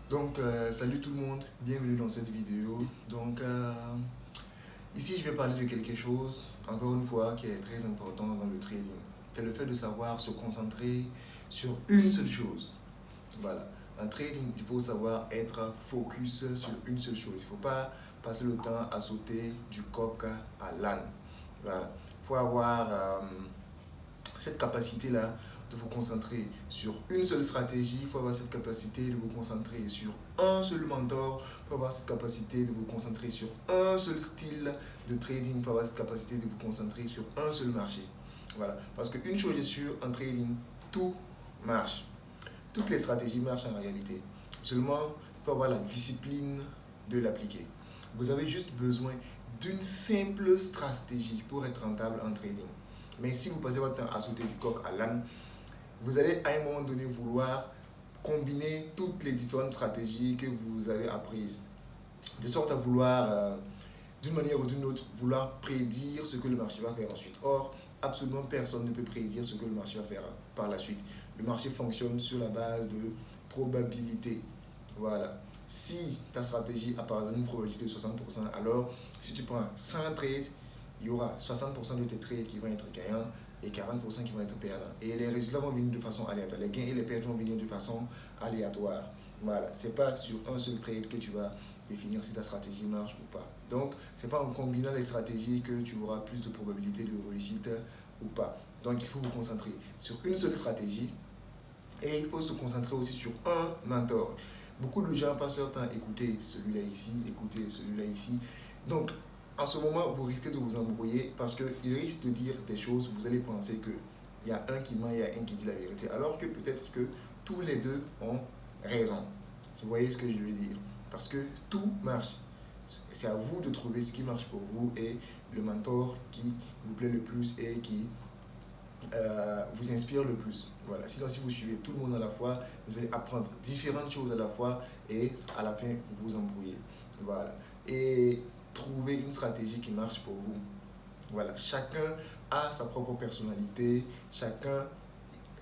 Salut tout le monde, bienvenue dans cette vidéo. Ici, je vais parler de quelque chose, encore une fois, qui est très important dans le trading. C'est le fait de savoir se concentrer sur une seule chose. Voilà. En trading, il faut savoir être focus sur une seule chose. Il ne faut pas passer le temps à sauter du coq à l'âne. Voilà. Il faut avoir cette capacité-là de vous concentrer sur une seule stratégie, il faut avoir cette capacité de vous concentrer sur un seul mentor, il faut avoir cette capacité de vous concentrer sur un seul style de trading, il faut avoir cette capacité de vous concentrer sur un seul marché. Voilà. Parce qu'une chose est sûre, en trading, tout marche. Toutes les stratégies marchent en réalité. Seulement, il faut avoir la discipline de l'appliquer. Vous avez juste besoin d'une simple stratégie pour être rentable en trading. Mais si vous passez votre temps à sauter du coq à l'âne, vous allez à un moment donné vouloir combiner toutes les différentes stratégies que vous avez apprises. De sorte à vouloir, d'une manière ou d'une autre, vouloir prédire ce que le marché va faire ensuite. Or, absolument personne ne peut prédire ce que le marché va faire par la suite. Le marché fonctionne sur la base de probabilité. Voilà. Si ta stratégie a par exemple une probabilité de 60%, alors si tu prends 100 trades, il y aura 60% de tes trades qui vont être gagnants et 40% qui vont être perdants. Et les résultats vont venir de façon aléatoire. Les gains et les pertes vont venir de façon aléatoire. Voilà. Ce n'est pas sur un seul trade que tu vas définir si ta stratégie marche ou pas. Donc, ce n'est pas en combinant les stratégies que tu auras plus de probabilité de réussite ou pas. Donc, il faut vous concentrer sur une seule stratégie et il faut se concentrer aussi sur un mentor. Beaucoup de gens passent leur temps à écouter celui-là ici, écouter celui-là ici. Donc, en ce moment, vous risquez de vous embrouiller parce qu'il risque de dire des choses, vous allez penser qu'il y a un qui ment, il y a un qui dit la vérité, alors que peut-être que tous les deux ont raison. Vous voyez ce que je veux dire? Parce que tout marche. C'est à vous de trouver ce qui marche pour vous et le mentor qui vous plaît le plus et qui vous inspire le plus. Voilà. Sinon, si vous suivez tout le monde à la fois, vous allez apprendre différentes choses à la fois et à la fin, vous vous embrouillez. Voilà. Et trouver une stratégie qui marche pour vous. Voilà. Chacun a sa propre personnalité, chacun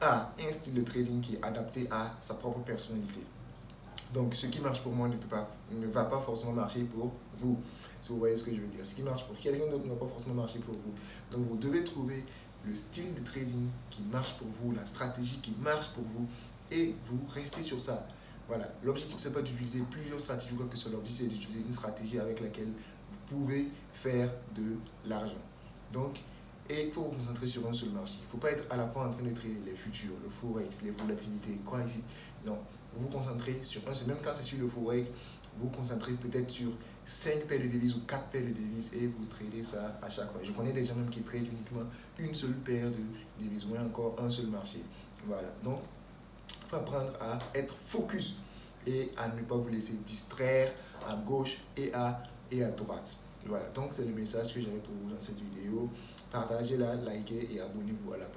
a un style de trading qui est adapté à sa propre personnalité. Donc, ce qui marche pour moi ne va pas forcément marcher pour vous. Si vous voyez ce que je veux dire. Ce qui marche pour quelqu'un d'autre ne va pas forcément marcher pour vous. Donc, vous devez trouver le style de trading qui marche pour vous, la stratégie qui marche pour vous, et vous restez sur ça. Voilà. L'objectif, ce n'est pas d'utiliser plusieurs stratégies ou quoi que ce soit. L'objectif, c'est d'utiliser une stratégie avec laquelle vous pouvez faire de l'argent. Donc, et il faut vous concentrer sur un seul marché. Il ne faut pas être à la fois en train de trader les futurs, le forex, les volatilités, quoi ici. Non, vous vous concentrez sur un seul. Même quand c'est sur le forex, vous vous concentrez peut-être sur 5 paires de devises ou 4 paires de devises et vous tradez ça à chaque fois. Je connais des gens même qui tradent uniquement une seule paire de devises ou encore un seul marché. Voilà. Donc, il faut apprendre à être focus et à ne pas vous laisser distraire à gauche et à droite. Voilà, donc c'est le message que j'avais pour vous dans cette vidéo. Partagez-la, likez et abonnez-vous à la page.